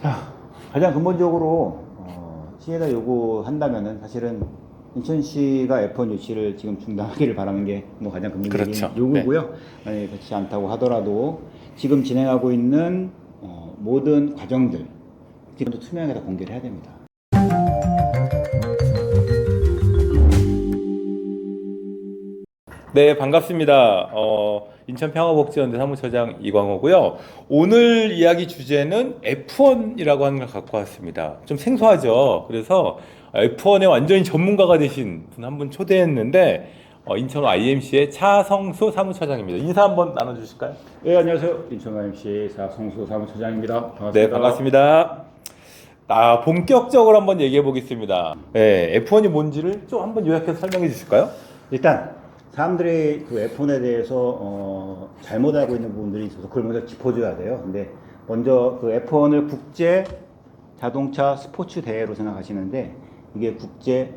자, 가장 근본적으로 시에다 요구한다면은 사실은 인천시가 F1 유치를 지금 중단하기를 바라는 게 뭐 가장 근본적인 그렇죠. 요구고요. 만약에 그렇지 않다고 하더라도 지금 진행하고 있는 모든 과정들 지금도 투명하게 다 공개를 해야 됩니다. 네, 반갑습니다. 인천평화복지연대 사무처장 이광호고요. 오늘 이야기 주제는 F1이라고 하는 걸 갖고 왔습니다. 좀 생소하죠. 그래서 F1의 완전히 전문가가 되신 분 한 분 초대했는데 인천 IMC의 차성수 사무처장입니다. 인사 한번 나눠주실까요? 네, 안녕하세요. 인천 IMC 사성수 사무처장입니다. 반갑습니다. 네, 반갑습니다. 본격적으로 한번 얘기해 보겠습니다. 네, F1이 뭔지를 좀 한번 요약해서 설명해 주실까요? 일단 사람들이 그 F1에 대해서 잘못 알고 있는 부분들이 있어서 그걸 먼저 짚어줘야 돼요. 근데 먼저 그 F1을 국제 자동차 스포츠 대회로 생각하시는데 이게 국제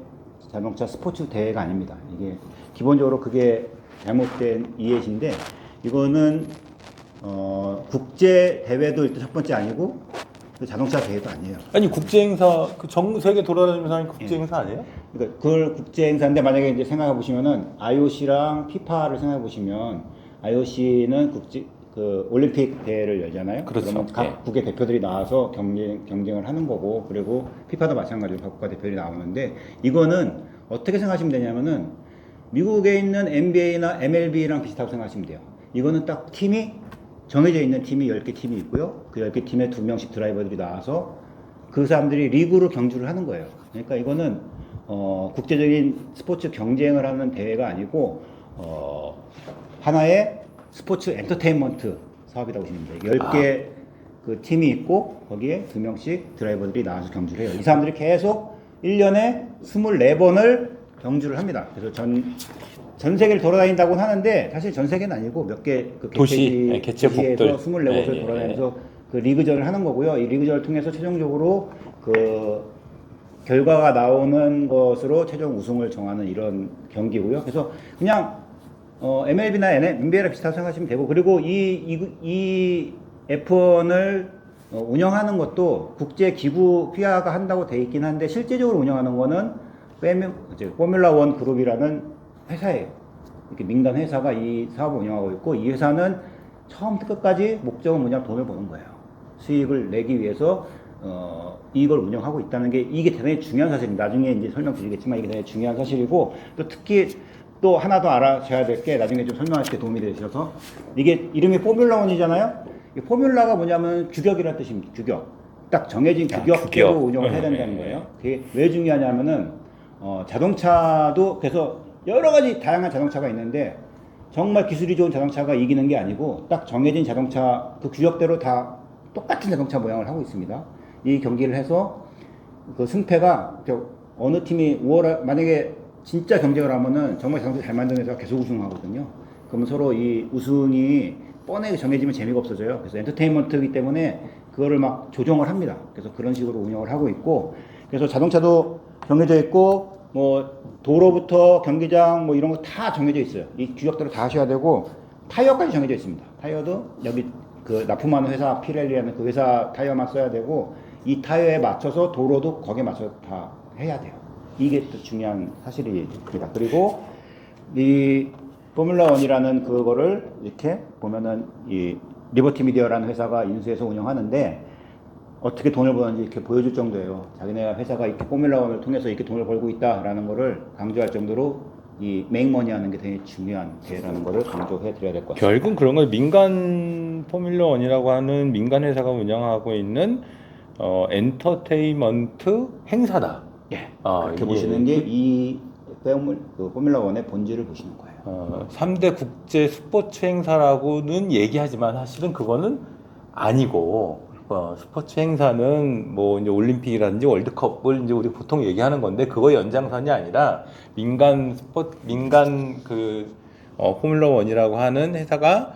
자동차 스포츠 대회가 아닙니다. 이게 기본적으로 그게 잘못된 이해신데 이거는 국제 대회도 일단 첫 번째 아니고 그 자동차 대회도 아니에요. 아니 국제 행사 그 전 세계 돌아다니면서 하는 국제 행사 아니에요? 그러니까 그걸 국제 행사인데 만약에 이제 생각해 보시면은 IOC랑 피파를 생각해 보시면 IOC는 국제 그 올림픽 대회를 열잖아요. 그렇죠. 그러면 각 국의 대표들이 나와서 경쟁을 하는 거고 그리고 피파도 마찬가지로 각 국가 대표들이 나오는데 이거는 어떻게 생각하시면 되냐면은 미국에 있는 NBA나 MLB랑 비슷하고 생각하시면 돼요. 이거는 딱 팀이 정해져 있는 팀이 10개 팀이 있고요. 그 10개 팀에 2명씩 드라이버들이 나와서 그 사람들이 리그로 경주를 하는 거예요. 그러니까 이거는 국제적인 스포츠 경쟁을 하는 대회가 아니고 하나의 스포츠 엔터테인먼트 사업이라고 보시면 돼요. 10개 그 팀이 있고 거기에 2명씩 드라이버들이 나와서 경주를 해요. 이 사람들이 계속 1년에 24번을 경주를 합니다. 그래서 전 세계를 돌아다닌다고는 하는데 사실 전 세계는 아니고 몇 개 그 개체국에서 24곳을 돌아다니면서 그 리그전을 하는 거고요. 이 리그전을 통해서 최종적으로 그 결과가 나오는 것으로 최종 우승을 정하는 이런 경기고요. 그래서 그냥 MLB나 NBA랑 비슷하다고 생각하시면 되고 그리고 이 F1을 운영하는 것도 국제기구 휘하가 한다고 돼 있긴 한데 실제적으로 운영하는 거는 포뮬라 원 그룹이라는 회사예요. 이렇게 민간 회사가 이 사업을 운영하고 있고 이 회사는 처음부터 끝까지 목적은 뭐냐 돈을 버는 거예요. 수익을 내기 위해서 이걸 운영하고 있다는 게 이게 대단히 중요한 사실입니다. 나중에 이제 설명드리겠지만 이게 대단히 중요한 사실이고 또 특히 또 하나 더 알아셔야 될 게 나중에 좀 설명할 때 도움이 되셔서 이게 이름이 포뮬라 원이잖아요. 이 포뮬라가 뭐냐면 규격이라는 뜻입니다. 규격. 딱 정해진 규격대로 운영을 해야 된다는 거예요. 그게 왜 중요하냐면은 자동차도 그래서 여러 가지 다양한 자동차가 있는데 정말 기술이 좋은 자동차가 이기는 게 아니고 딱 정해진 자동차 그 규격대로 다 똑같은 자동차 모양을 하고 있습니다. 이 경기를 해서 그 승패가 어느 팀이 만약에 진짜 경쟁을 하면은 정말 자동차 잘 만드는 회사가 계속 우승하거든요. 그러면 서로 이 우승이 뻔하게 정해지면 재미가 없어져요. 그래서 엔터테인먼트이기 때문에 그거를 막 조정을 합니다. 그래서 그런 식으로 운영을 하고 있고 그래서 자동차도 정해져 있고 뭐 도로부터 경기장 뭐 이런 거 다 정해져 있어요. 이 규격대로 다 하셔야 되고 타이어까지 정해져 있습니다. 타이어도 여기 그 납품하는 회사 피렐리라는 그 회사 타이어만 써야 되고 이 타이어에 맞춰서 도로도 거기에 맞춰서 다 해야 돼요. 이게 또 중요한 사실입니다. 그리고 이 포뮬라 원이라는 그거를 이렇게 보면은 이 리버티 미디어라는 회사가 인수해서 운영하는데 어떻게 돈을 버는지 이렇게 보여줄 정도예요. 자기네 회사가 이렇게 포뮬라 원을 통해서 이렇게 돈을 벌고 있다라는 거를 강조할 정도로 이 메이크머니 하는 게 되게 중요한 대회라는 거를 강조해 드려야 될 것 같습니다. 결국은 그런 걸 민간 포뮬러 원이라고 하는 민간 회사가 운영하고 있는 엔터테인먼트 행사다. 예. 이렇게 보시는 게 이 포뮬라 원의 본질을 보시는 거예요. 3대 국제 스포츠 행사라고는 얘기하지만 사실은 그거는 아니고 스포츠 행사는 뭐 이제 올림픽이라든지 월드컵을 이제 우리 보통 얘기하는 건데 그거 연장선이 아니라 민간 포뮬러 원이라고 하는 회사가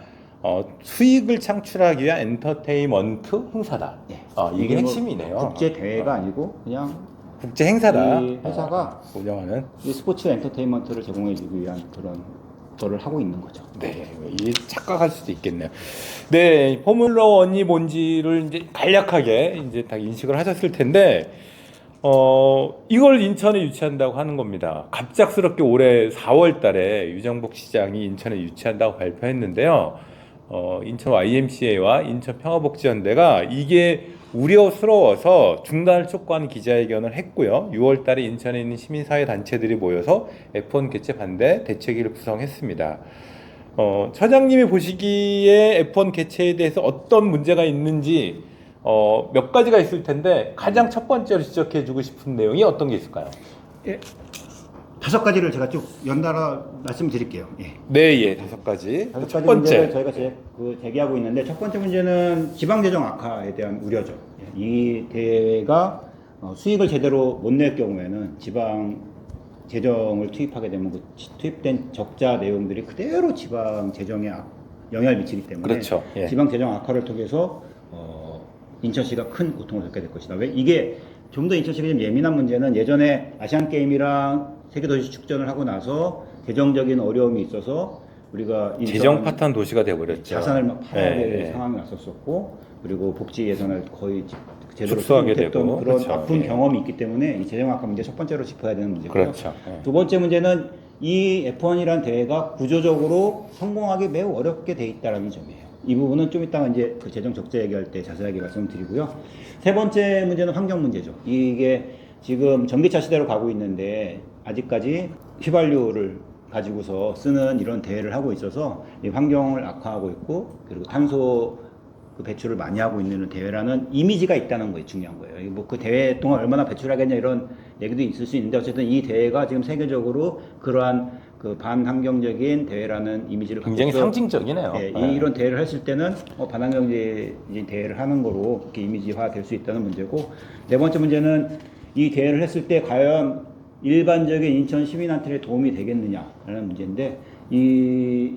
수익을 창출하기 위한 엔터테인먼트 행사다. 예. 이게 핵심이네요. 국제 대회가 아니고 그냥 국제 행사다. 이 회사가 운영하는 이 스포츠 엔터테인먼트를 제공해주기 위한 그런 거를 하고 있는 거죠. 네, 이게 착각할 수도 있겠네요. 네, 포뮬러 1이 뭔지를 이제 간략하게 이제 다 인식을 하셨을 텐데, 이걸 인천에 유치한다고 하는 겁니다. 갑작스럽게 올해 4월 달에 유정복 시장이 인천에 유치한다고 발표했는데요. 인천 YMCA와 인천 평화복지연대가 이게 우려스러워서 중단을 촉구하는 기자회견을 했고요. 6월 달에 인천에 있는 시민사회 단체들이 모여서 F1 개최 반대 대책위를 구성했습니다. 처장님이 보시기에 F1 개최에 대해서 어떤 문제가 있는지 몇 가지가 있을 텐데 가장 첫 번째로 지적해주고 싶은 내용이 어떤 게 있을까요? 예, 5가지를 제가 쭉 연달아 말씀드릴게요. 예. 네, 예, 5가지. 다섯 첫 가지 문제를 번째, 저희가 제기하고 있는데 첫 번째 문제는 지방재정 악화에 대한 우려죠. 예. 이 대회가 수익을 제대로 못 낼 경우에는 지방 재정을 투입하게 되면 그 투입된 적자 내용들이 그대로 지방 재정에 영향을 미치기 때문에 그렇죠. 예. 지방 재정 악화를 통해서 인천시가 큰 고통을 겪게 될 것이다. 왜 이게 좀 더 인천시가 좀 예민한 문제는 예전에 아시안 게임이랑 세계도시 축전을 하고 나서 재정적인 어려움이 있어서 우리가 인천 재정 파탄 도시가 돼버렸죠. 자산을 막 팔아야 될 예, 예. 상황이 왔었었고 그리고 복지 예산을 거의 제대로 축소하게 쓰지 못했던 되고, 그런 그렇죠. 아픈 예. 경험이 있기 때문에 이 재정 악화 문제 첫 번째로 짚어야 되는 문제고요. 그렇죠. 예. 두 번째 문제는 이 F1이라는 대회가 구조적으로 성공하기 매우 어렵게 돼 있다는 점이에요. 이 부분은 좀 이따가 이제 그 재정 적자 얘기할 때 자세하게 말씀드리고요. 세 번째 문제는 환경 문제죠. 이게 지금 전기차 시대로 가고 있는데 아직까지 휘발유를 가지고서 쓰는 이런 대회를 하고 있어서 이 환경을 악화하고 있고 그리고 탄소 그 배출을 많이 하고 있는 대회라는 이미지가 있다는 거에 중요한 거예요. 뭐 그 대회 동안 얼마나 배출하겠냐 이런 얘기도 있을 수 있는데 어쨌든 이 대회가 지금 세계적으로 그러한 그 반환경적인 대회라는 이미지를 굉장히 갖고 있어. 상징적이네요. 예, 예. 이런 대회를 했을 때는 반환경적인 대회를 하는 거로 그렇게 이미지화 될 수 있다는 문제고 네 번째 문제는 이 대회를 했을 때 과연 일반적인 인천 시민한테 도움이 되겠느냐라는 문제인데 이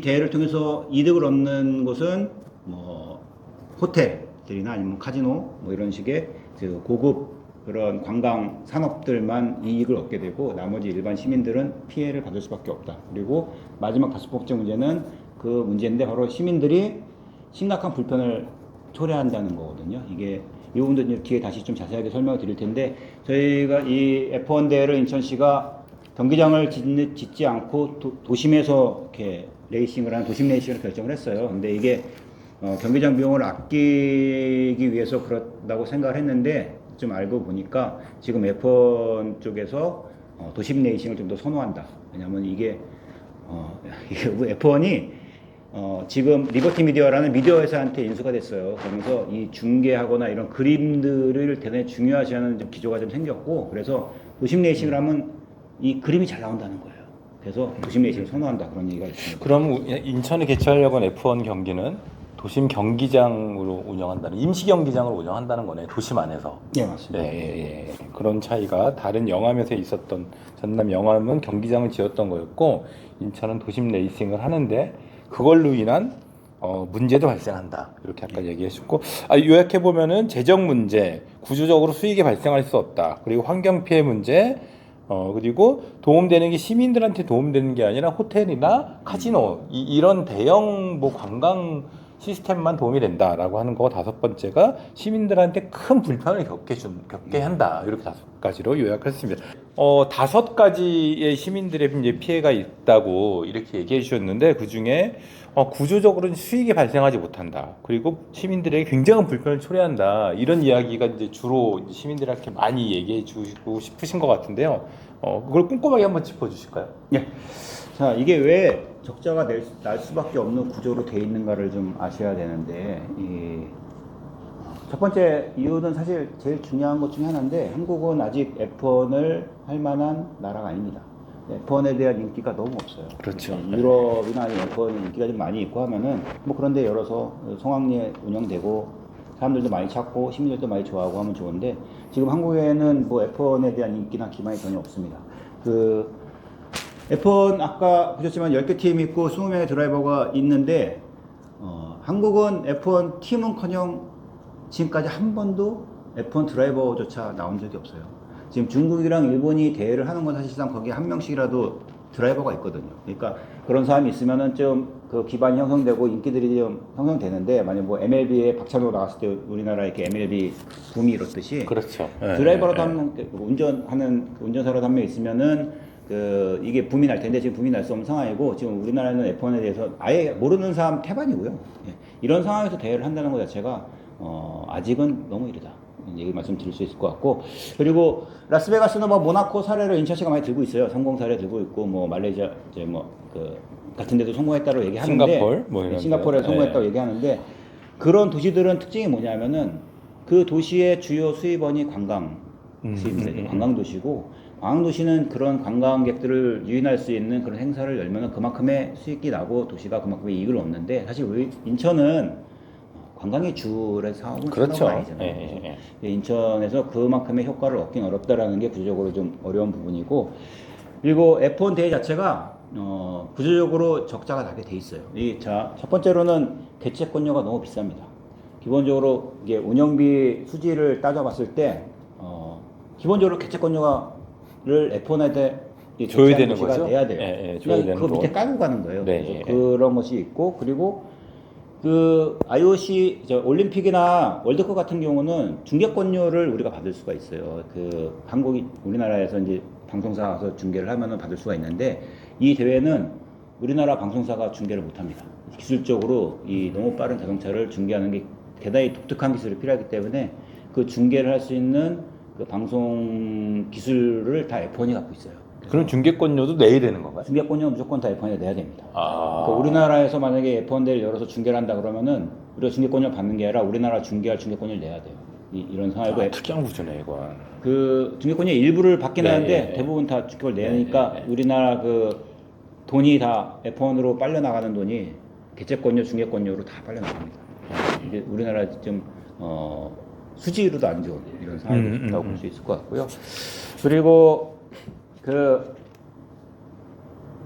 대회를 통해서 이득을 얻는 곳은 뭐 호텔들이나 아니면 카지노 뭐 이런 식의 그 고급 그런 관광 산업들만 이익을 얻게 되고 나머지 일반 시민들은 피해를 받을 수밖에 없다. 그리고 마지막 5번째 문제는 그 문제인데 바로 시민들이 심각한 불편을 초래한다는 거거든요. 이게 이 부분도 이제 뒤에 다시 좀 자세하게 설명을 드릴 텐데 저희가 이 F1 대회를 인천시가 경기장을 짓지 않고 도심에서 이렇게 레이싱을 하는 도심 레이싱을 결정을 했어요. 근데 이게 경기장 비용을 아끼기 위해서 그렇다고 생각을 했는데 좀 알고 보니까 지금 F1 쪽에서 도심 레이싱을 좀 더 선호한다. 왜냐하면 이게 F1이 지금 리버티 미디어라는 미디어 회사한테 인수가 됐어요. 그러면서 이 중계하거나 이런 그림들을 대단히 중요하시하는 좀 기조가 좀 생겼고 그래서 도심 레이싱을 하면 이 그림이 잘 나온다는 거예요. 그래서 도심 레이싱을 선호한다 그런 얘기가 있습니다. 그럼 인천에 개최하려고 하는 F1 경기는 도심 경기장으로 운영한다는 임시 경기장을 운영한다는 거네. 도심 안에서. 네 맞습니다. 예. 그런 차이가 다른 영암에서 있었던 전남 영암은 경기장을 지었던 거였고 인천은 도심 레이싱을 하는데 그걸로 인한 문제도 발생한다. 이렇게 아까 얘기했었고 요약해 보면은 재정 문제, 구조적으로 수익이 발생할 수 없다. 그리고 환경 피해 문제, 그리고 도움되는 게 시민들한테 도움되는 게 아니라 호텔이나 카지노 이런 대형 뭐 관광 시스템만 도움이 된다라고 하는 거 5번째가 시민들한테 큰 불편을 겪게 한다. 이렇게 5가지로 요약했습니다. 5가지의 시민들의 이제 피해가 있다고 이렇게 얘기해 주셨는데 그 중에 구조적으로는 수익이 발생하지 못한다. 그리고 시민들에게 굉장한 불편을 초래한다. 이런 이야기가 이제 주로 시민들한테 많이 얘기해 주고 싶으신 것 같은데요. 그걸 꼼꼼하게 한번 짚어 주실까요? 네. 자, 이게 왜 적자가 날 수밖에 없는 구조로 돼 있는가를 좀 아셔야 되는데, 첫 번째 이유는 사실 제일 중요한 것 중에 하나인데, 한국은 아직 F1을 할 만한 나라가 아닙니다. F1에 대한 인기가 너무 없어요. 그렇죠. 유럽이나 F1은 인기가 좀 많이 있고 하면은, 뭐 그런데 열어서 성황리에 운영되고, 사람들도 많이 찾고, 시민들도 많이 좋아하고 하면 좋은데, 지금 한국에는 뭐 F1에 대한 인기나 기반이 전혀 없습니다. F1 아까 보셨지만 10개 팀이 있고 20명의 드라이버가 있는데 한국은 F1 팀은커녕 지금까지 한 번도 F1 드라이버조차 나온 적이 없어요. 지금 중국이랑 일본이 대회를 하는 건 사실상 거기에 한 명씩이라도 드라이버가 있거든요. 그러니까 그런 사람이 있으면은 좀 그 기반이 형성되고 인기들이 좀 형성되는데, 만약 뭐 MLB에 박찬호 나왔을 때 우리나라 이렇게 MLB 붐이 이렇듯이 그렇죠. 드라이버라도 한 명, 운전하는 운전사라도 한 명 있으면은 그 이게 붐이 날 텐데, 지금 붐이 날 수 없는 상황이고, 지금 우리나라는 F1에 대해서 아예 모르는 사람 태반이고요. 예. 이런 상황에서 대회를 한다는 것 자체가 아직은 너무 이르다. 얘기 말씀드릴 수 있을 것 같고, 그리고 라스베가스는 뭐 모나코 사례를 인천 씨가 많이 들고 있어요. 성공 사례 들고 있고, 뭐 말레이시아 이제 뭐 그 같은 데도 성공했다고 얘기하는데, 싱가포르 뭐 이런 싱가포르에 데. 성공했다고 네. 얘기하는데, 그런 도시들은 특징이 뭐냐면은 그 도시의 주요 수입원이 관광 수입입니다. 관광 도시고, 관광 도시는 그런 관광객들을 유인할 수 있는 그런 행사를 열면은 그만큼의 수익이 나고 도시가 그만큼의 이익을 얻는데, 사실 우리 인천은 관광의 주를 사업은 그렇죠. 아니잖아요. 예. 인천에서 그만큼의 효과를 얻긴 어렵다라는 게 구조적으로 좀 어려운 부분이고, 그리고 F1 대회 자체가 구조적으로 적자가 나게 돼 있어요. 첫 번째로는 개최권료가 너무 비쌉니다. 기본적으로 이게 운영비 수지를 따져봤을 때 기본적으로 개최권료를 F1한테 줘야 되는 거죠? 내야 돼요. 줘야 그냥 되는 그 밑에 돈. 깔고 가는 거예요. 네, 그래서 그런 것이 있고, 그리고 그 IOC 올림픽이나 월드컵 같은 경우는 중계권료를 우리가 받을 수가 있어요. 그 한국이 우리나라에서 이제 방송사 가서 중계를 하면은 받을 수가 있는데, 이 대회는 우리나라 방송사가 중계를 못 합니다. 기술적으로 이 너무 빠른 자동차를 중계하는 게 대단히 독특한 기술이 필요하기 때문에 그 중계를 할 수 있는 그 방송 기술을 다 F1이 갖고 있어요. 그럼 중계권료도 내야 되는 건가요? 중계권료 무조건 다 F1에 내야 됩니다. 아. 그러니까 우리나라에서 만약에 F1 대회를 열어서 중계를 한다 그러면은 우리가 중계권료 받는 게 아니라 우리나라 중계할 중계권료를 내야 돼요. 이런 상황이고, 특이한 구조네 이건. 그 중계권료 일부를 받긴 네, 하는데 네. 대부분 다 그걸 내니까 우리나라 그 돈이 다 F1으로 빨려 나가는 돈이 개최권료, 중계권료로 다 빨려 나갑니다. 이게 우리나라 좀 수지로도 안 좋은 이런 상황이 있다고 볼 수 있을 것 같고요. 그리고 그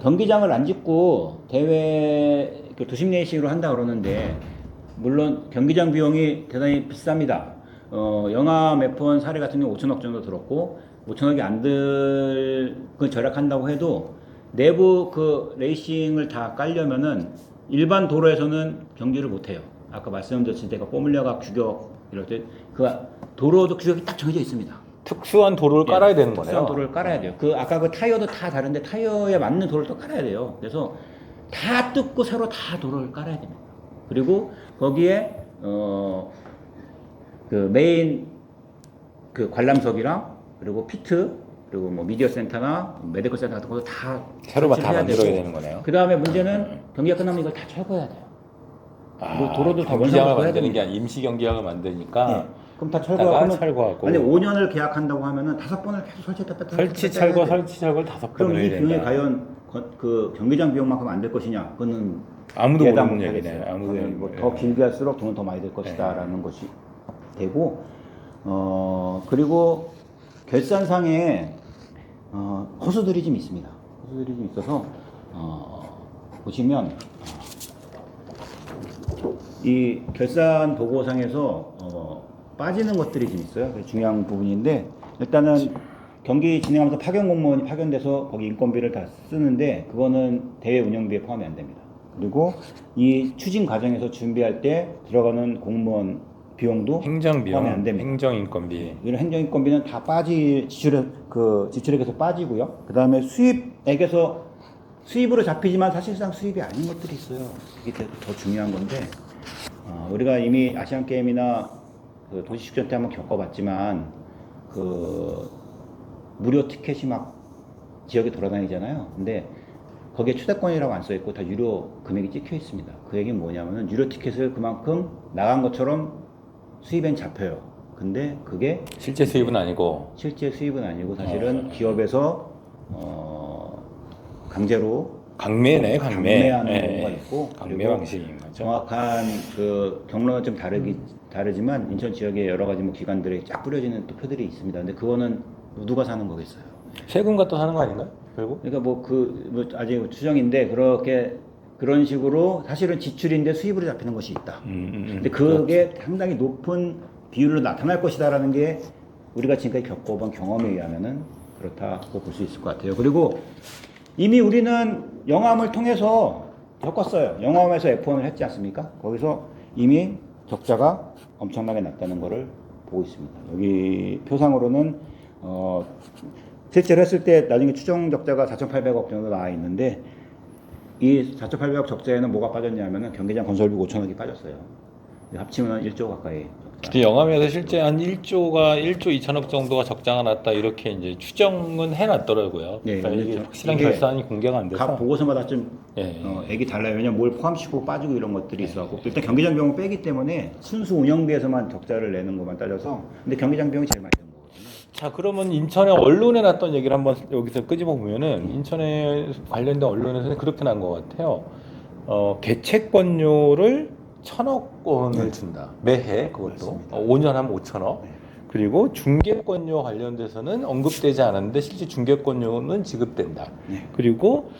경기장을 안 짓고 대회 그 도심 레이싱으로 한다 그러는데, 물론 경기장 비용이 대단히 비쌉니다. 영암 F1 사례 같은 경우 5천억 정도 들었고, 5천억이 안 그 절약한다고 해도 내부 그 레이싱을 다 깔려면은 일반 도로에서는 경기를 못 해요. 아까 말씀드렸을 때가 꼬물려가 규격 이럴 때 그 도로도 규격이 딱 정해져 있습니다. 특수한 도로를 깔아야 되는 거네요. 특수한 도로를 깔아야 돼요. 그 아까 그 타이어도 다 다른데 타이어에 맞는 도로를 또 깔아야 돼요. 그래서 다 뜯고 새로 다 도로를 깔아야 됩니다. 그리고 거기에 그 메인 그 관람석이랑 그리고 피트, 그리고 뭐 미디어 센터나 메디컬 센터 같은 것도 다 새로 다 설치해야 만들어야 되고, 되는 거네요. 그 다음에 문제는 경기가 끝나면 이걸 다 철거해야 돼요. 그리고 도로도 다 경기장을 원상복구 해야 만드는 게 됩니다. 아니라 임시 경기장을 만드니까 네. 그럼 다 다가 철거하고, 철거하고. 만약 5년을 계약한다고 하면은 5번을 계속 설치했다 뺐다 설치 했다 해야 철거 돼요. 설치 철거를 5번을 그럼 해야 이 비용이 된다. 과연 그 경기장 비용만큼 안 될 것이냐? 그거는 아무도 예단 모르는 못하겠어요. 얘기네. 아무도 그거는 모르는 더 길게 할수록 돈은 더 많이 들 것이다라는 것이 되고, 그리고 결산상에 허수들이 좀 있습니다. 허수들이 좀 있어서 보시면 이 결산 보고상에서 빠지는 것들이 좀 있어요. 그게 중요한 부분인데, 일단은 경기 진행하면서 파견 공무원이 파견돼서 거기 인건비를 다 쓰는데 그거는 대회 운영비에 포함이 안 됩니다. 그리고 이 추진 과정에서 준비할 때 들어가는 공무원 비용도 행정 포함이 안 비용, 됩니다. 행정 인건비. 이런 행정인건비는 다 지출액에서 빠지고요. 그 다음에 수입액에서 수입으로 잡히지만 사실상 수입이 아닌 것들이 있어요. 이게 더 중요한 건데, 우리가 이미 아시안 게임이나 그 도시 축전 때 한번 겪어봤지만 그 무료 티켓이 막 지역에 돌아다니잖아요. 근데 거기에 초대권이라고 안 써 있고 다 유료 금액이 찍혀 있습니다. 그 얘기는 뭐냐면은 유료 티켓을 그만큼 나간 것처럼 수입엔 잡혀요. 근데 그게 실제 수입은 아니고. 실제 수입은 아니고 사실은 기업에서 강제로 강매네, 강매. 강매하는 경우가 있고, 강매 그리고 방식인 거죠. 정확한 그 경로는 좀 다르지만 인천 지역에 여러 가지 뭐 기관들에 쫙 뿌려지는 또 표들이 있습니다. 근데 그거는 누가 사는 거겠어요? 세금 갖다 사는 거 아닌가요? 결국? 그러니까 뭐 아직 추정인데 그런 식으로 사실은 지출인데 수입으로 잡히는 것이 있다. 근데 그게 상당히 높은 비율로 나타날 것이다라는 게 우리가 지금까지 겪어본 경험에 의하면은 그렇다고 볼 수 있을 것 같아요. 그리고 이미 우리는 영암을 통해서 겪었어요. 영암에서 F1을 했지 않습니까? 거기서 이미 적자가 엄청나게 났다는 것을 보고 있습니다. 여기 표상으로는 실제로 했을 때 나중에 추정 적자가 4,800억 정도 나와 있는데 이 4,800억 적자에는 뭐가 빠졌냐면은 경기장 건설비 5천억이 빠졌어요. 합치면 1조 가까이 적자. 영암에서 실제 한 1조 2천억 정도가 적자가 났다 이렇게 이제 추정은 해놨더라고요. 네, 그러니까 이게 이게 확실한 결산이 공개가 안 돼서. 각 보고서마다 좀 예. 액이 달라요. 왜냐면 뭘 포함시키고 빠지고 이런 것들이 있어갖고 일단 경기장 비용을 빼기 때문에 순수 운영비에서만 적자를 내는 것만 따져서 근데 경기장 비용이 제일 많이 드는 거거든요. 자, 그러면 인천의 언론에 났던 얘기를 한번 여기서 끄집어 보면은 인천에 관련된 언론에서는 그렇게 난 것 같아요. 개채권료를 1,000억 원을 준다. 매해 그것도. 5년 하면 5천억. 네. 그리고 중개권료 관련돼서는 언급되지 않았는데 실제 중개권료는 지급된다. 네. 그리고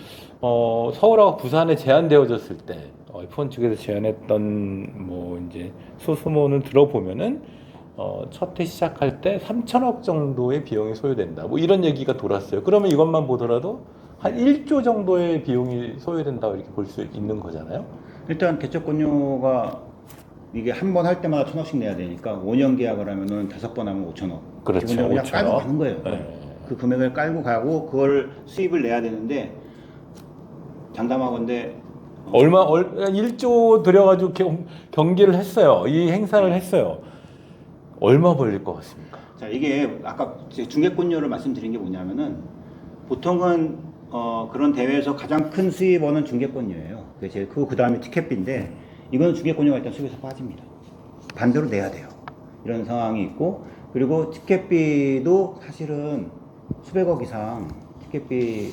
서울하고 부산에 제한되어졌을 때 F1 측에서 제안했던 뭐 이제 소수문을 들어보면은 첫 해 시작할 때 3천억 정도의 비용이 소요된다. 뭐 이런 얘기가 돌았어요. 그러면 이것만 보더라도 한 1조 정도의 비용이 소요된다고 이렇게 볼 수 있는 거잖아요. 일단 개척권료가 이게 한 번 할 때마다 1,000억씩 내야 되니까 5년 계약을 하면은 5번 하면 5천억. 그렇죠. 기본적으로 그냥 5천억. 깔고 가는 거예요. 네. 그 금액을 깔고 가고 그걸 수입을 내야 되는데 장담하건대 1조 들여가지고 경기를 했어요. 이 행사를 했어요. 얼마 벌릴 것 같습니까? 자 이게 아까 중개권료를 말씀드린 게 뭐냐면은 보통은 그런 대회에서 가장 큰 수입원은 중개권료예요. 그게 제일 크고 그 다음에 티켓비인데 이거는 중개권료가 일단 수입에서 빠집니다. 반대로 내야 돼요. 이런 상황이 있고 그리고 티켓비도 사실은 수백억 이상 티켓비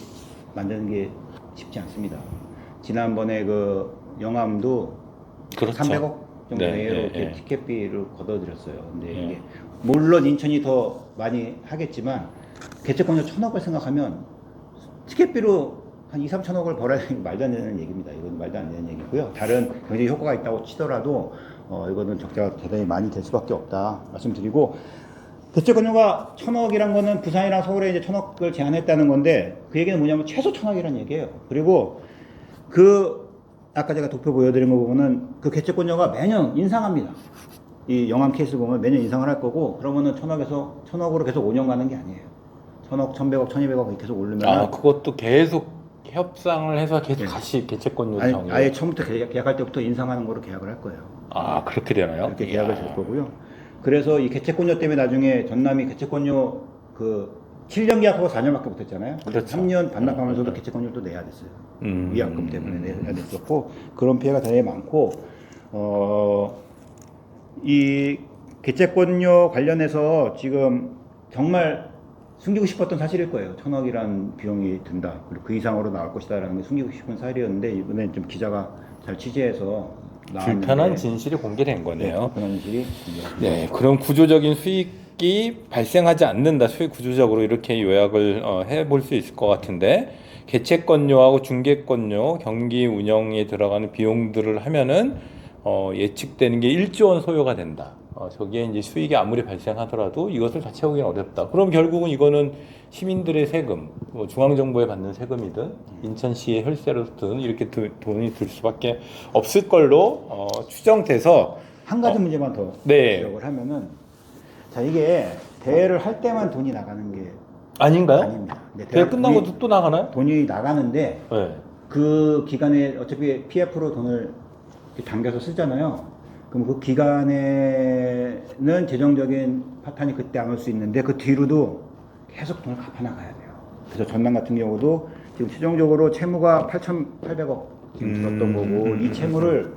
만드는 게 쉽지 않습니다. 지난번에 그 영암도 그렇죠. 300억 정도 네, 내로 네, 이렇게 네. 티켓비를 걷어들였어요. 근데 네. 이게 물론 인천이 더 많이 하겠지만 개최권료 1,000억을 생각하면 티켓비로 한 2, 3천억을 벌어야 되는 게 말도 안 되는 얘기입니다. 이건 말도 안 되는 얘기고요. 다른 굉장히 효과가 있다고 치더라도 이거는 적자가 대단히 많이 될 수밖에 없다 말씀드리고 개최권료가 1,000억이란 거는 부산이랑 서울에 이제 1,000억을 제한했다는 건데 그 얘기는 뭐냐면 최소 1,000억이라는 얘기예요. 그리고 아까 제가 도표 보여드린 거 보면은 그 개최권료가 매년 인상합니다. 이 영암 케이스 보면 매년 인상을 할 거고 그러면은 1,000억으로 계속 5년 가는 게 아니에요. 1,000억, 1,100억, 1,200억 계속 오르면 그것도 계속 협상을 해서 계속 네. 다시 개채권료 정의. 아예 처음부터 계약할 때부터 인상하는 거로 계약을 할 거예요. 그렇게 되나요? 그렇게 계약을 될 거고요. 그래서 이 개채권료 때문에 나중에 전남이 개채권료 7년 계약하고 4년밖에 못했잖아요. 그렇죠. 3년 반납하면서도 개채권료를 또 내야 됐어요. 위약금 때문에 내야 됐었고 그런 피해가 되게 많고 이 개채권료 관련해서 지금 정말 숨기고 싶었던 사실일 거예요. 1,000억이란 비용이 든다. 그리고 그 이상으로 나올 것이다라는 게 숨기고 싶은 사실이었는데 이번에 좀 기자가 잘 취재해서 나왔는데 불편한 진실이 공개된 거네요. 불편한 진실이 네, 그럼 구조적인 수익이 발생하지 않는다. 수익 구조적으로 이렇게 요약을 해볼 수 있을 것 같은데 개채권료하고 중개권료, 경기 운영에 들어가는 비용들을 하면은 예측되는 게 1조 원 소요가 된다. 저기에 이제 수익이 아무리 발생하더라도 이것을 다 채우기는 어렵다. 그럼 결국은 이거는 시민들의 세금, 중앙정부에 받는 세금이든 인천시의 혈세로든 이렇게 돈이 들 수밖에 없을 걸로 추정돼서 한 가지 문제만 더 네. 지적을 하면은 자 이게 대회를 할 때만 돈이 나가는 게 아닌가요? 아닙니다. 근데 대회 끝나고도 또 나가나요? 돈이 나가는데 네. 그 기간에 어차피 PF로 돈을 이렇게 당겨서 쓰잖아요. 그럼 그 기간에는 재정적인 파탄이 그때 안 올 수 있는데 그 뒤로도 계속 돈을 갚아 나가야 돼요. 그래서 전남 같은 경우도 지금 최종적으로 채무가 8,800억 지금 들었던 거고 이 채무를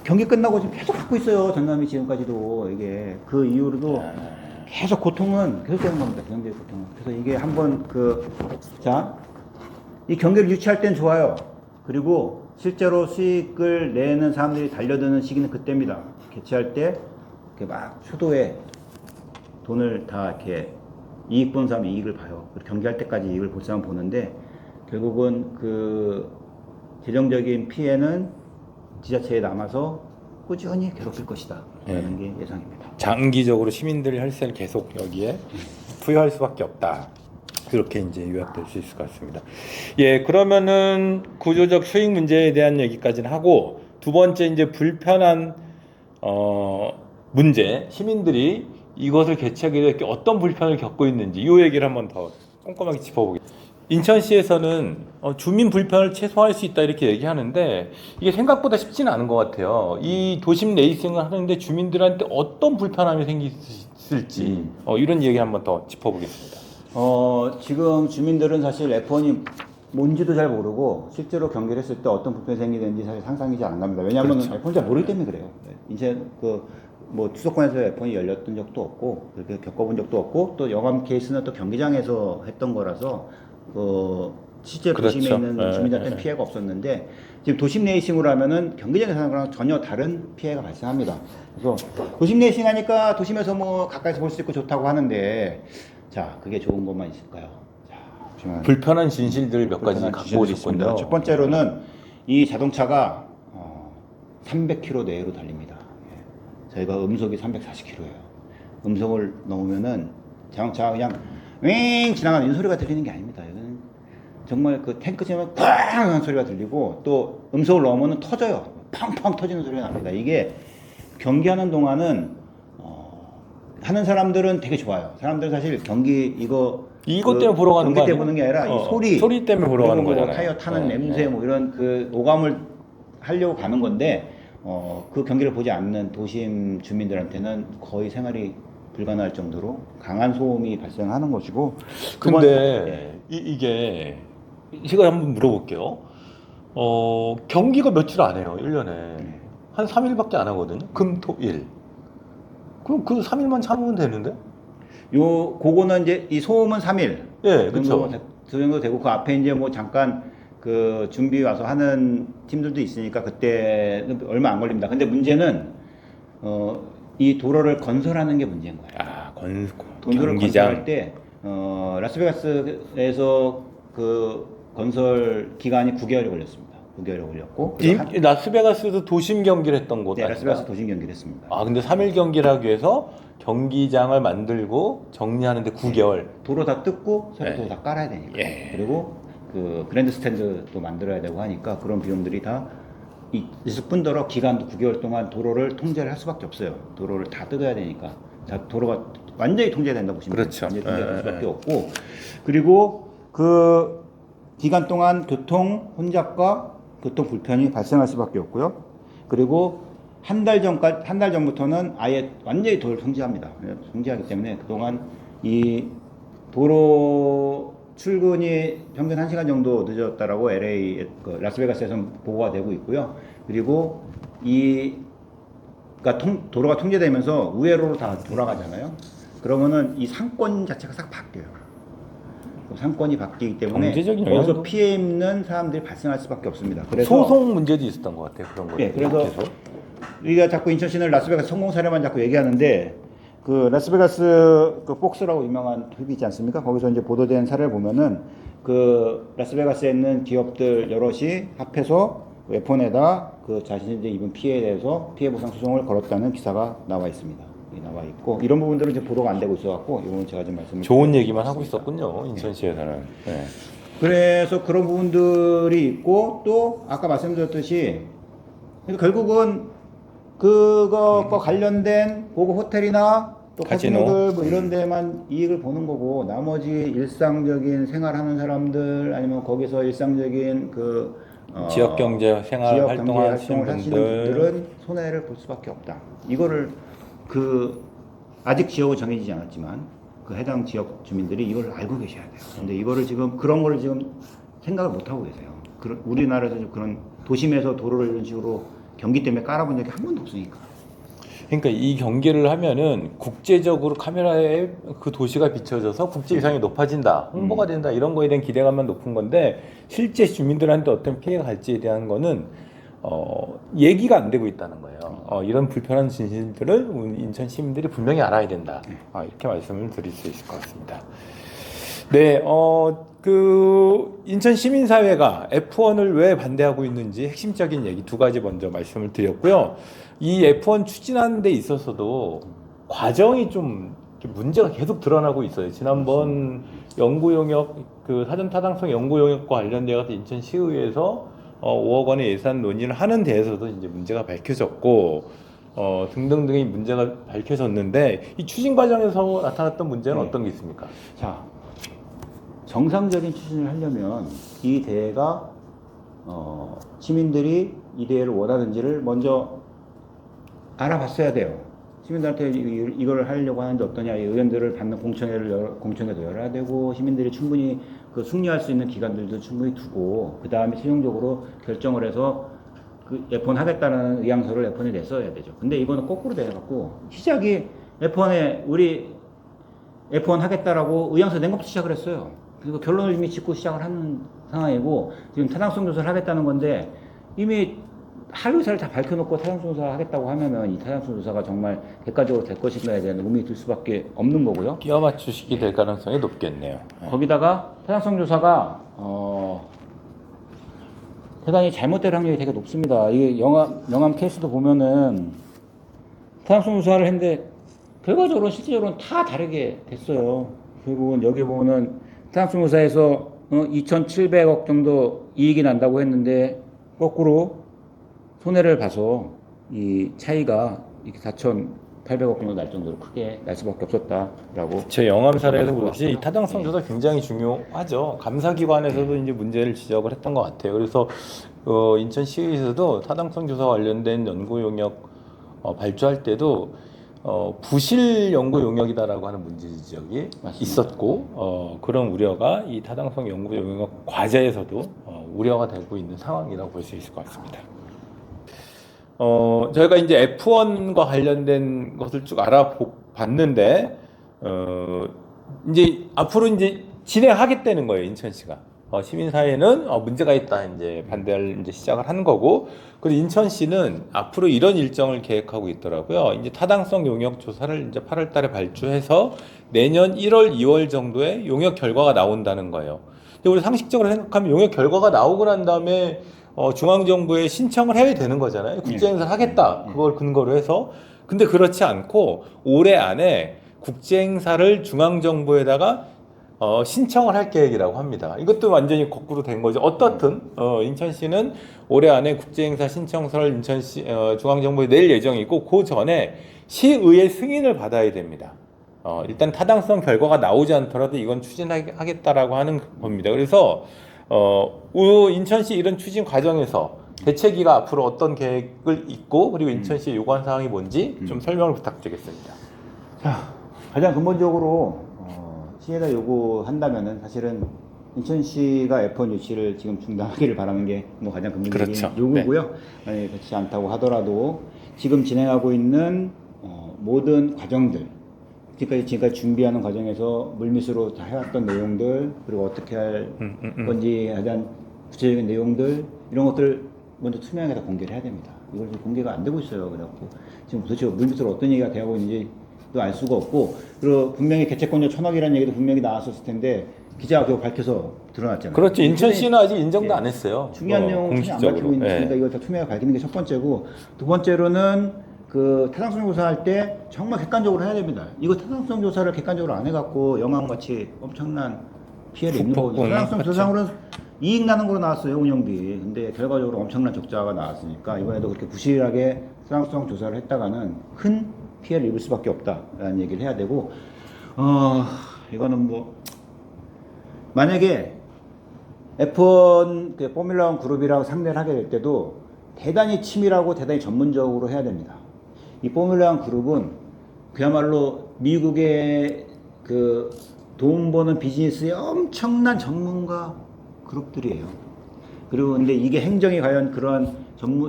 경기 끝나고 지금 계속 갖고 있어요. 전남이 지금까지도 이게 그 이후로도 계속 고통은 계속되는 겁니다. 경제의 고통은. 그래서 이게 한번 이 경기를 유치할 땐 좋아요. 그리고 실제로 수익을 내는 사람들이 달려드는 시기는 그때입니다. 개최할 때 막 초도에 돈을 다 이렇게 이익 보는 사람이 이익을 봐요. 그리고 경기할 때까지 이익을 볼 사람 보는데 결국은 그 재정적인 피해는 지자체에 남아서 꾸준히 괴롭힐 것이다 라는 게 예상입니다. 장기적으로 시민들의 혈세를 계속 여기에 부여할 수밖에 없다. 그렇게 이제 요약될 수 있을 것 같습니다. 예, 그러면은 구조적 수익 문제에 대한 얘기까지는 하고 두 번째 이제 불편한 문제, 시민들이 이것을 개최하게 될 때 어떤 불편을 겪고 있는지 이 얘기를 한번 더 꼼꼼하게 짚어보겠습니다. 인천시에서는 주민 불편을 최소화할 수 있다 이렇게 얘기하는데 이게 생각보다 쉽지는 않은 것 같아요. 이 도심 레이싱을 하는데 주민들한테 어떤 불편함이 생길지 이런 얘기 한번 더 짚어보겠습니다. 지금 주민들은 사실 F1이 뭔지도 잘 모르고 실제로 경기를 했을 때 어떤 불편이 생기는지 사실 상상이 잘 안 갑니다. 왜냐하면 그렇죠. F1 잘 모르기 때문에 그래요. 이제 뭐 수도권에서 F1이 열렸던 적도 없고 그렇게 겪어본 적도 없고 또 여감 케이스는 또 경기장에서 했던 거라서 실제 그렇죠. 도심에 있는 네, 주민들한테는 네. 피해가 없었는데 지금 도심 레이싱으로 하면은 경기장에서 하는 거랑 전혀 다른 피해가 발생합니다. 그래서 도심 레이싱 하니까 도심에서 뭐 가까이서 볼 수 있고 좋다고 하는데 자 그게 좋은 것만 있을까요? 자, 보시면 불편한 진실들 몇 가지 불편한 갖고 지적이 있습니다. 오셨군요. 첫 번째로는 이 자동차가 300km 내외로 달립니다. 예. 저희가 음속이 340km예요. 음속을 넘으면은 자동차가 그냥 윙 지나가는 이 소리가 들리는 게 아닙니다. 이거는 정말 그 탱크 지나면 꽝 하는 소리가 들리고 또 음속을 넘으면 터져요. 팡팡 터지는 소리가 납니다. 이게 경기하는 동안은 하는 사람들은 되게 좋아요. 사람들은 사실 경기 이것 때문에 보러 가는 경기 거 때 아니에요? 보는 게 아니라 이 소리 때문에 보러 가는 그리고 뭐 거잖아요. 타이어 타는 냄새 뭐 이런 그 오감을 하려고 가는 건데 그 경기를 보지 않는 도심 주민들한테는 거의 생활이 불가능할 정도로 강한 소음이 발생하는 것이고. 근데 이게 제가 한번 물어볼게요. 경기가 며칠 안 해요. 1년에. 한 3일밖에 안 하거든요. 금, 토, 일. 그럼 그 3일만 참으면 되는데? 그거는 이제 이 소음은 3일. 예, 그렇죠. 그 정도 되고 그 앞에 이제 뭐 잠깐 그 준비 와서 하는 팀들도 있으니까 그때는 얼마 안 걸립니다. 근데 문제는 이 도로를 건설하는 게 문제인 거예요. 도로를 건설할 때 라스베가스에서 그 건설 기간이 9개월이 걸렸습니다. 9개월이 걸렸고 라스베가스도 도심 경기를 했던 곳 네, 아닌가? 라스베가스 도심 경기를 했습니다. 근데 3일 경기를 하기 위해서 경기장을 만들고 정리하는데 9개월. 도로 다 뜯고 새로 네. 도로 다 깔아야 되니까. 예. 그리고 그 그랜드 스탠드도 만들어야 되고 하니까 그런 비용들이 다 있을 뿐더러 기간도 9개월 동안 도로를 통제를 할 수밖에 없어요. 도로를 다 뜯어야 되니까. 도로가 완전히 통제된다고 보시면 그렇죠. 완전히 통제될 수밖에 없고, 그리고 그 기간 동안 교통 혼잡과 교통 불편이 발생할 수밖에 없고요. 그리고 한 달 전부터는 아예 완전히 도로를 통제합니다. 통제하기 때문에 그동안 이 도로 출근이 평균 1시간 정도 늦었다라고 라스베가스에서 보고가 되고 있고요. 그리고 도로가 통제되면서 우회로로 다 돌아가잖아요. 그러면은 이 상권 자체가 싹 바뀌어요. 상권이 바뀌기 때문에 경제적인 거기서 영향도 피해 입는 사람들이 발생할 수밖에 없습니다. 그래서 소송 문제도 있었던 것 같아요. 그런 거. 네, 그래서 우리가 자꾸 인천시는 라스베가스 성공 사례만 자꾸 얘기하는데 그 라스베가스 그 폭스라고 유명한 흡이 있지 않습니까? 거기서 이제 보도된 사례를 보면은 그 라스베가스에 있는 기업들 여럿이 합해서 F1에다 그 자신들이 입은 피해에 대해서 피해 보상 소송을 걸었다는 기사가 나와 있습니다. 나와 있고 이런 부분들은 이제 보도가 안 되고 있어갖고 이건 제가 좀 말씀을 좋은 얘기만 하고 있었군요. 인천시에서는. 네. 그래서 그런 부분들이 있고 또 아까 말씀드렸듯이 결국은 그거과 관련된 고급 호텔이나 또 카지노들 뭐 이런 데만 이익을 보는 거고 나머지 일상적인 생활하는 사람들 아니면 거기서 일상적인 그 지역 경제 생활 지역 활동을 하시는 분들은 손해를 볼 수밖에 없다. 이거를 아직 지역은 정해지지 않았지만 그 해당 지역 주민들이 이걸 알고 계셔야 돼요. 근데 이거를 지금 그런 거를 지금 생각을 못 하고 계세요. 우리나라에서 그런 도심에서 도로를 이런 식으로 경기 때문에 깔아본 적이 한 번도 없으니까. 그러니까 이 경기를 하면은 국제적으로 카메라에 그 도시가 비춰져서 국제 위상이 높아진다, 홍보가 된다 이런 거에 대한 기대감만 높은 건데 실제 주민들한테 어떤 피해가 갈지에 대한 거는 얘기가 안 되고 있다는 거예요. 이런 불편한 진실들을 인천 시민들이 분명히 알아야 된다. 이렇게 말씀을 드릴 수 있을 것 같습니다. 네, 그 인천 시민사회가 F1을 왜 반대하고 있는지 핵심적인 얘기 두 가지 먼저 말씀을 드렸고요. 이 F1 추진하는 데 있어서도 과정이 좀 문제가 계속 드러나고 있어요. 지난번 연구 용역 그 사전 타당성 연구 용역과 관련돼 가지고 인천시의회에서 5억 원의 예산 논의를 하는 데에서도 이제 문제가 밝혀졌고 등등등의 문제가 밝혀졌는데 이 추진 과정에서 나타났던 문제는 네. 어떤 게 있습니까? 자, 정상적인 추진을 하려면 이 대회가 시민들이 이 대회를 원하는지를 먼저 알아봤어야 돼요. 시민들한테 이걸 하려고 하는데 어떠냐, 이 의견들을 받는 공청회도 열어야 되고, 시민들이 충분히 그 숙리할 수 있는 기관들도 충분히 두고, 그 다음에 최종적으로 결정을 해서 그 F1 하겠다는 의향서를 F1에 냈어야 되죠. 근데 이거는 거꾸로 돼갖고, 시작이 F1에 우리 F1 하겠다라고 의향서 낸 것부터 시작을 했어요. 그리고 결론을 이미 짓고 시작을 하는 상황이고, 지금 타당성 조사를 하겠다는 건데, 이미 할 의사를 다 밝혀놓고 타당성 조사 하겠다고 하면은 이 타당성 조사가 정말 객관적으로 될 것인가에 대한 의문이 들 수밖에 없는 거고요. 끼워 맞추시기 될 가능성이 높겠네요. 거기다가 타당성 조사가 대단히 잘못될 확률이 되게 높습니다. 이게 영암 케이스도 보면은 타당성 조사를 했는데 결과적으로 실질적으로는 다 다르게 됐어요. 결국은 여기 보면은 타당성 조사에서 2,700억 정도 이익이 난다고 했는데 거꾸로 손해를 봐서 이 차이가 이렇게 4,800억 정도 날 정도로 크게 날 수밖에 없었다라고. 제 영암 사례에서 보듯이 이 타당성 조사 굉장히 중요하죠. 감사기관에서도 이제 문제를 지적을 했던 것 같아요. 그래서 인천시에서도 타당성 조사 관련된 연구 용역 발주할 때도 부실 연구 용역이다라고 하는 문제 지적이 맞습니다. 있었고 그런 우려가 이 타당성 연구 용역 과제에서도 우려가 되고 있는 상황이라고 볼 수 있을 것 같습니다. 저희가 이제 F1과 관련된 것을 쭉 알아봤는데, 이제 앞으로 이제 진행하겠다는 거예요, 인천시가. 시민사회는 문제가 있다, 이제 반대를 이제 시작을 한 거고, 그리고 인천시는 앞으로 이런 일정을 계획하고 있더라고요. 이제 타당성 용역 조사를 이제 8월 달에 발주해서 내년 1월, 2월 정도에 용역 결과가 나온다는 거예요. 근데 우리 상식적으로 생각하면 용역 결과가 나오고 난 다음에 중앙정부에 신청을 해야 되는 거잖아요. 국제행사를 하겠다. 그걸 근거로 해서. 근데 그렇지 않고 올해 안에 국제행사를 중앙정부에다가 신청을 할 계획이라고 합니다. 이것도 완전히 거꾸로 된 거죠. 어떻든 인천시는 올해 안에 국제행사 신청서를 인천시 중앙정부에 낼 예정이고 그 전에 시의회 승인을 받아야 됩니다. 일단 타당성 결과가 나오지 않더라도 이건 추진하겠다라고 하는 겁니다. 그래서 인천시 이런 추진 과정에서 대책위가 앞으로 어떤 계획을 있고 그리고 인천시의 요구한 사항이 뭔지 좀 설명을 부탁드리겠습니다. 자, 가장 근본적으로 시에다 요구한다면은 사실은 인천시가 F1 유치를 지금 중단하기를 바라는 게 뭐 가장 근본적인 그렇죠. 요구고요. 만약에 그렇지 않다고 하더라도 지금 진행하고 있는 모든 과정들, 지금까지 준비하는 과정에서 물밑으로 다 해왔던 내용들, 그리고 어떻게 할 건지 하여간 구체적인 내용들, 이런 것들 먼저 투명하게 다 공개를 해야 됩니다. 이걸 지금 공개가 안 되고 있어요. 그래갖고 지금 도대체 물밑으로 어떤 얘기가 되고 있는지도 알 수가 없고, 그리고 분명히 개체권료 1,000억이라는 얘기도 분명히 나왔었을 텐데 기자가 그거 밝혀서 드러났잖아요. 그렇죠. 인천시는 아직 인정도 안 했어요. 중요한 내용은 전혀 안 밝히고 있으니까 이걸 다 투명하게 밝히는 게 첫 번째고, 두 번째로는 그 타당성 조사할 때 정말 객관적으로 해야 됩니다. 이거 타당성 조사를 객관적으로 안 해갖고 영암같이 엄청난 피해를 입는 거거든요. 타당성 조사상으로는 이익 나는 거로 나왔어요, 운영비. 근데 결과적으로 엄청난 적자가 나왔으니까 이번에도 그렇게 부실하게 타당성 조사를 했다가는 큰 피해를 입을 수밖에 없다라는 얘기를 해야 되고, 이거는 뭐 만약에 F1 그 포뮬라 1 그룹이랑 상대를 하게 될 때도 대단히 치밀하고 대단히 전문적으로 해야 됩니다. 이 포뮬라 1 그룹은 그야말로 미국의 그 돈 버는 비즈니스의 엄청난 전문가 그룹들이에요. 그리고 근데 이게 행정이 과연 그러한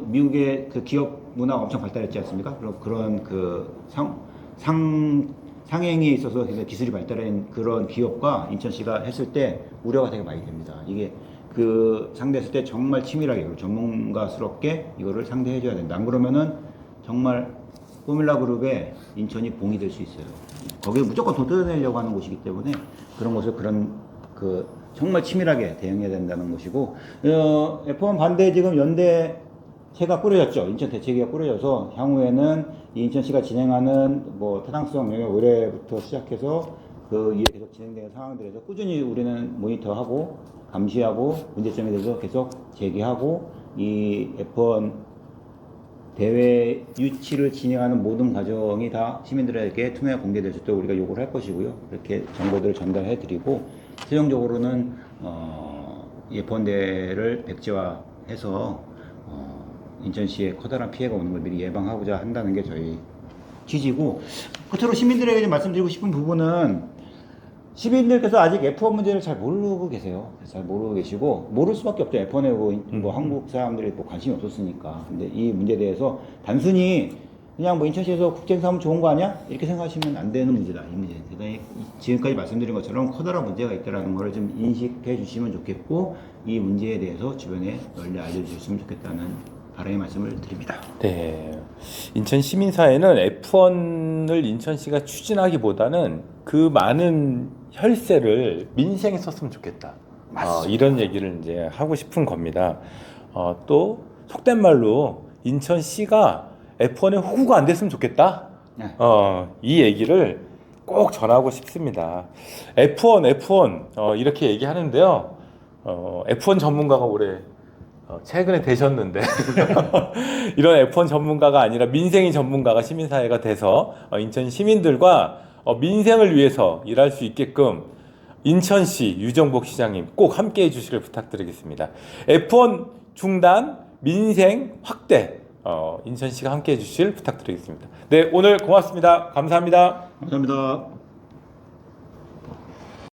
미국의 그 기업 문화가 엄청 발달했지 않습니까? 그런 그 상행에 있어서 기술이 발달한 그런 기업과 인천시가 했을 때 우려가 되게 많이 됩니다. 이게 그 상대했을 때 정말 치밀하게 전문가스럽게 이거를 상대해줘야 된다. 안 그러면은 정말 포뮬라 그룹에 인천이 봉이 될 수 있어요. 거기에 무조건 돈 뜯어내려고 하는 곳이기 때문에 그런 것을 정말 치밀하게 대응해야 된다는 것이고, F1 반대 지금 연대 체가 꾸려졌죠. 인천 대체기가 꾸려져서 향후에는 이 인천시가 진행하는 뭐 타당성 영역 의뢰부터 시작해서 그 이후에 계속 진행되는 상황들에서 꾸준히 우리는 모니터하고 감시하고 문제점에 대해서 계속 제기하고 이 F1 대회 유치를 진행하는 모든 과정이 다 시민들에게 투명하게 공개될 수 있도록 우리가 요구를 할 것이고요. 이렇게 정보들을 전달해 드리고 최종적으로는 F1 대회를 백지화해서 인천시에 커다란 피해가 오는 걸 미리 예방하고자 한다는 게 저희 취지고, 끝으로 시민들에게 좀 말씀드리고 싶은 부분은 시민들께서 아직 F1 문제를 잘 모르고 계세요. 잘 모르고 계시고 모를 수밖에 없죠. F1에 뭐 한국 사람들이 뭐 관심이 없었으니까. 근데 이 문제에 대해서 단순히 그냥 뭐 인천시에서 국제행사하면 좋은 거 아니야? 이렇게 생각하시면 안 되는 문제다. 이 문제 대단히 지금까지 말씀드린 것처럼 커다란 문제가 있다는 걸 좀 인식해 주시면 좋겠고, 이 문제에 대해서 주변에 널리 알려주셨으면 좋겠다는 바람의 말씀을 드립니다. 네. 인천 시민사회는 F1을 인천시가 추진하기보다는 그 많은 혈세를 민생에 썼으면 좋겠다. 이런 얘기를 이제 하고 싶은 겁니다. 또 속된 말로 인천시가 F1에 호구가 안 됐으면 좋겠다. 네. 이 얘기를 꼭 전하고 싶습니다. F1 이렇게 얘기하는데요. F1 전문가가 올해 최근에 되셨는데 이런 F1 전문가가 아니라 민생이 전문가가 시민사회가 돼서 인천 시민들과 민생을 위해서 일할 수 있게끔 인천시 유정복 시장님 꼭 함께 해주시길 부탁드리겠습니다. F1 중단, 민생 확대 인천시가 함께 해주실 부탁드리겠습니다. 네, 오늘 고맙습니다. 감사합니다. 감사합니다.